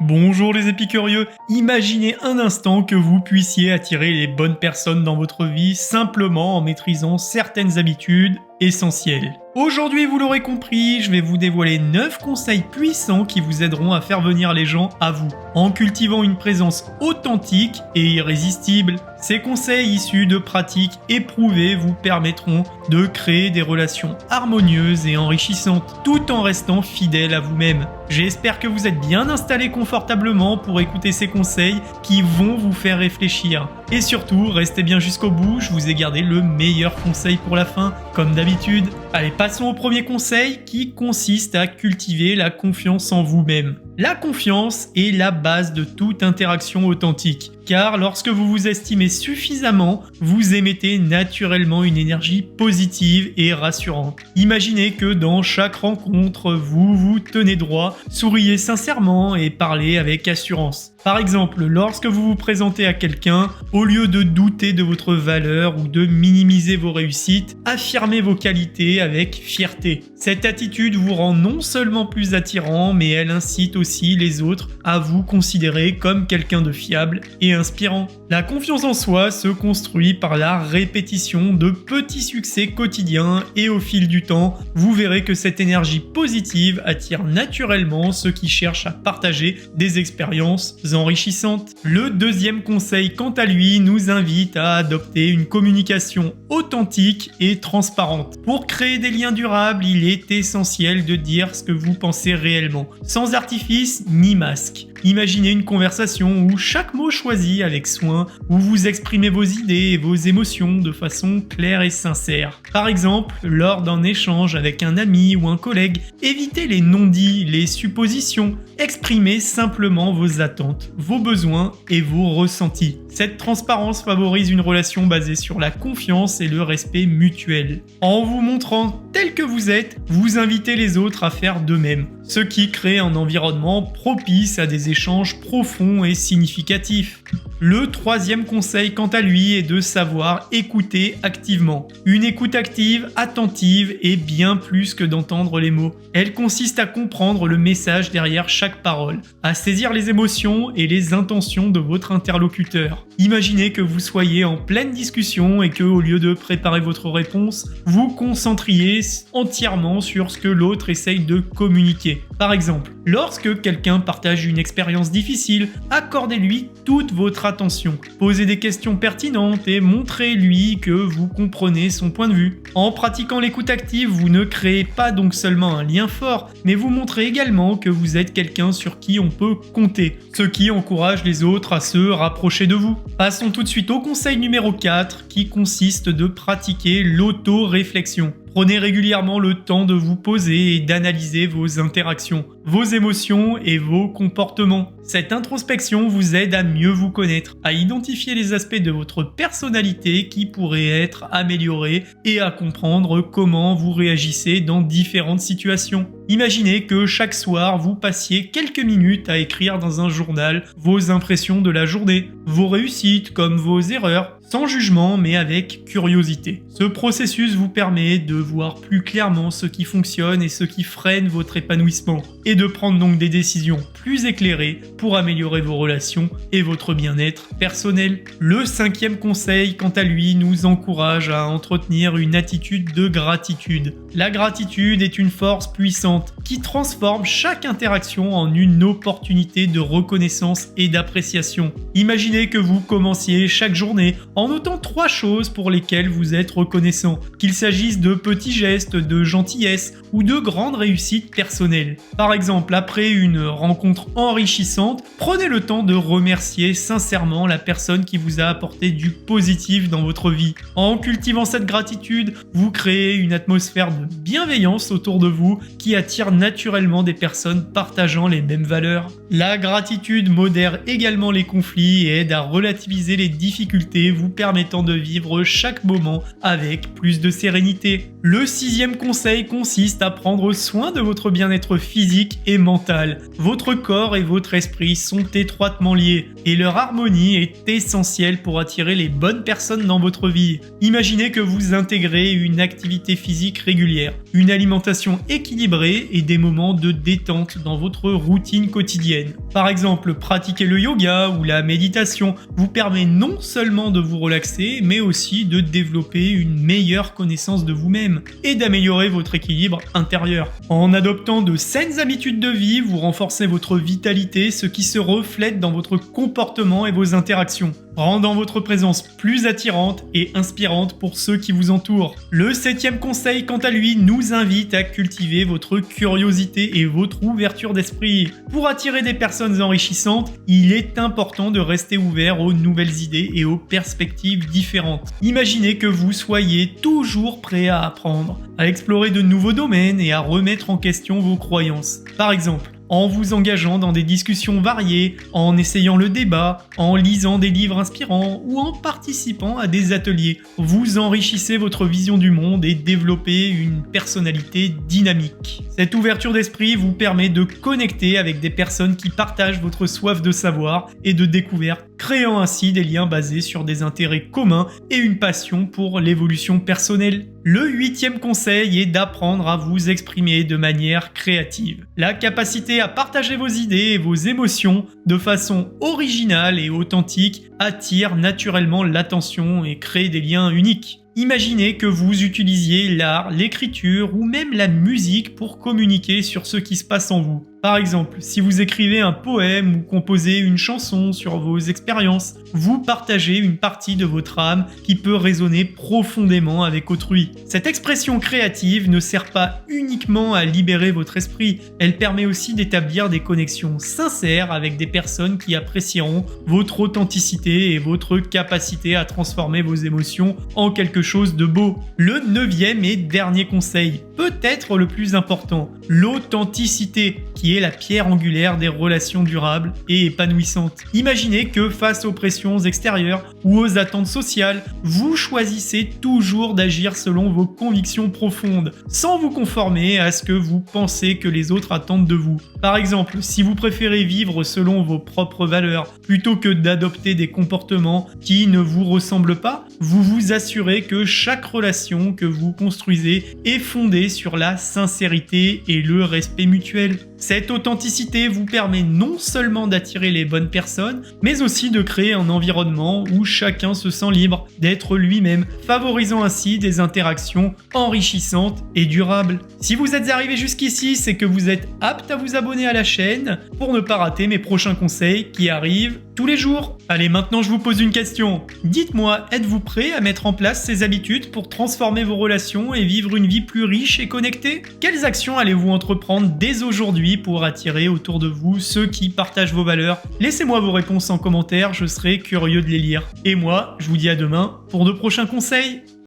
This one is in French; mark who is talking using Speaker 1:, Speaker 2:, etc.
Speaker 1: Bonjour les épicurieux, imaginez un instant que vous puissiez attirer les bonnes personnes dans votre vie simplement en maîtrisant certaines habitudes essentielles. Aujourd'hui, vous l'aurez compris, je vais vous dévoiler 9 conseils puissants qui vous aideront à faire venir les gens à vous, en cultivant une présence authentique et irrésistible. Ces conseils issus de pratiques éprouvées vous permettront de créer des relations harmonieuses et enrichissantes, tout en restant fidèle à vous-même. J'espère que vous êtes bien installés confortablement pour écouter ces conseils qui vont vous faire réfléchir. Et surtout, restez bien jusqu'au bout, je vous ai gardé le meilleur conseil pour la fin, comme d'habitude. Allez, passons au premier conseil qui consiste à cultiver la confiance en vous-même. La confiance est la base de toute interaction authentique, car lorsque vous vous estimez suffisamment, vous émettez naturellement une énergie positive et rassurante. Imaginez que dans chaque rencontre, vous vous tenez droit, souriez sincèrement et parlez avec assurance. Par exemple, lorsque vous vous présentez à quelqu'un, au lieu de douter de votre valeur ou de minimiser vos réussites, affirmez vos qualités avec fierté. Cette attitude vous rend non seulement plus attirant, mais elle incite aussi les autres à vous considérer comme quelqu'un de fiable et inspirant. La confiance en soi se construit par la répétition de petits succès quotidiens et au fil du temps, vous verrez que cette énergie positive attire naturellement ceux qui cherchent à partager des expériences enrichissantes. Le deuxième conseil, quant à lui, nous invite à adopter une communication authentique et transparente. Pour créer des liens durables, il est essentiel de dire ce que vous pensez réellement, sans artifice ni masque. Imaginez une conversation où chaque mot choisi avec soin, où vous exprimez vos idées et vos émotions de façon claire et sincère. Par exemple, lors d'un échange avec un ami ou un collègue, évitez les non-dits, les suppositions. Exprimez simplement vos attentes, vos besoins et vos ressentis. Cette transparence favorise une relation basée sur la confiance et le respect mutuel. En vous montrant tel que vous êtes, vous invitez les autres à faire de même, ce qui crée un environnement propice à des échanges profonds et significatifs. Le troisième conseil, quant à lui, est de savoir écouter activement. Une écoute active, attentive est bien plus que d'entendre les mots. Elle consiste à comprendre le message derrière chaque parole, à saisir les émotions et les intentions de votre interlocuteur. Imaginez que vous soyez en pleine discussion et que, au lieu de préparer votre réponse, vous concentriez entièrement sur ce que l'autre essaye de communiquer. Par exemple, lorsque quelqu'un partage une expérience difficile, accordez-lui toute votre attention. Posez des questions pertinentes et montrez-lui que vous comprenez son point de vue. En pratiquant l'écoute active, vous ne créez pas donc seulement un lien fort, mais vous montrez également que vous êtes quelqu'un sur qui on peut compter, ce qui encourage les autres à se rapprocher de vous. Passons tout de suite au conseil numéro 4 qui consiste de pratiquer l'auto-réflexion. Prenez régulièrement le temps de vous poser et d'analyser vos interactions, vos émotions et vos comportements. Cette introspection vous aide à mieux vous connaître, à identifier les aspects de votre personnalité qui pourraient être améliorés et à comprendre comment vous réagissez dans différentes situations. Imaginez que chaque soir, vous passiez quelques minutes à écrire dans un journal vos impressions de la journée, vos réussites comme vos erreurs, sans jugement mais avec curiosité. Ce processus vous permet de voir plus clairement ce qui fonctionne et ce qui freine votre épanouissement et de prendre donc des décisions plus éclairées pour améliorer vos relations et votre bien-être personnel. Le cinquième conseil, quant à lui, nous encourage à entretenir une attitude de gratitude. La gratitude est une force puissante qui transforme chaque interaction en une opportunité de reconnaissance et d'appréciation. Imaginez que vous commenciez chaque journée en notant 3 choses pour lesquelles vous êtes reconnaissant, qu'il s'agisse de petits gestes, de gentillesse ou de grandes réussites personnelles. Par exemple, après une rencontre enrichissante, prenez le temps de remercier sincèrement la personne qui vous a apporté du positif dans votre vie. En cultivant cette gratitude, vous créez une atmosphère de bienveillance autour de vous qui attire naturellement des personnes partageant les mêmes valeurs. La gratitude modère également les conflits et aide à relativiser les difficultés, vous permettant de vivre chaque moment avec plus de sérénité. Le sixième conseil consiste à prendre soin de votre bien-être physique physique et mental. Votre corps et votre esprit sont étroitement liés et leur harmonie est essentielle pour attirer les bonnes personnes dans votre vie. Imaginez que vous intégrez une activité physique régulière, une alimentation équilibrée et des moments de détente dans votre routine quotidienne. Par exemple, pratiquer le yoga ou la méditation vous permet non seulement de vous relaxer, mais aussi de développer une meilleure connaissance de vous-même et d'améliorer votre équilibre intérieur. En adoptant de saines habitudes de vie, vous renforcez votre vitalité, ce qui se reflète dans votre comportement et vos interactions, rendant votre présence plus attirante et inspirante pour ceux qui vous entourent. Le 7e conseil, quant à lui, nous invite à cultiver votre curiosité et votre ouverture d'esprit. Pour attirer des personnes enrichissantes, il est important de rester ouvert aux nouvelles idées et aux perspectives différentes. Imaginez que vous soyez toujours prêt à apprendre, à explorer de nouveaux domaines et à remettre en question vos croyances. Par exemple, en vous engageant dans des discussions variées, en essayant le débat, en lisant des livres inspirants ou en participant à des ateliers. Vous enrichissez votre vision du monde et développez une personnalité dynamique. Cette ouverture d'esprit vous permet de connecter avec des personnes qui partagent votre soif de savoir et de découverte, créant ainsi des liens basés sur des intérêts communs et une passion pour l'évolution personnelle. Le 8e conseil est d'apprendre à vous exprimer de manière créative. La capacité à partager vos idées et vos émotions de façon originale et authentique attire naturellement l'attention et crée des liens uniques. Imaginez que vous utilisiez l'art, l'écriture ou même la musique pour communiquer sur ce qui se passe en vous. Par exemple, si vous écrivez un poème ou composez une chanson sur vos expériences, vous partagez une partie de votre âme qui peut résonner profondément avec autrui. Cette expression créative ne sert pas uniquement à libérer votre esprit, elle permet aussi d'établir des connexions sincères avec des personnes qui apprécieront votre authenticité et votre capacité à transformer vos émotions en quelque chose de beau. Le 9e et dernier conseil, peut-être le plus important, l'authenticité, qui est la pierre angulaire des relations durables et épanouissantes. Imaginez que face aux pressions extérieures ou aux attentes sociales, vous choisissez toujours d'agir selon vos convictions profondes, sans vous conformer à ce que vous pensez que les autres attendent de vous. Par exemple, si vous préférez vivre selon vos propres valeurs, plutôt que d'adopter des comportements qui ne vous ressemblent pas, vous vous assurez que chaque relation que vous construisez est fondée sur la sincérité et le respect mutuel. Cette authenticité vous permet non seulement d'attirer les bonnes personnes, mais aussi de créer un environnement où chacun se sent libre d'être lui-même, favorisant ainsi des interactions enrichissantes et durables. Si vous êtes arrivé jusqu'ici, c'est que vous êtes apte à vous abonner à la chaîne pour ne pas rater mes prochains conseils qui arrivent tous les jours. Allez, maintenant je vous pose une question. Dites-moi, êtes-vous prêt à mettre en place ces habitudes pour transformer vos relations et vivre une vie plus riche et connectée? Quelles actions allez-vous entreprendre dès aujourd'hui pour attirer autour de vous ceux qui partagent vos valeurs? Laissez-moi vos réponses en commentaire, je serai curieux de les lire. Et moi, je vous dis à demain pour de prochains conseils.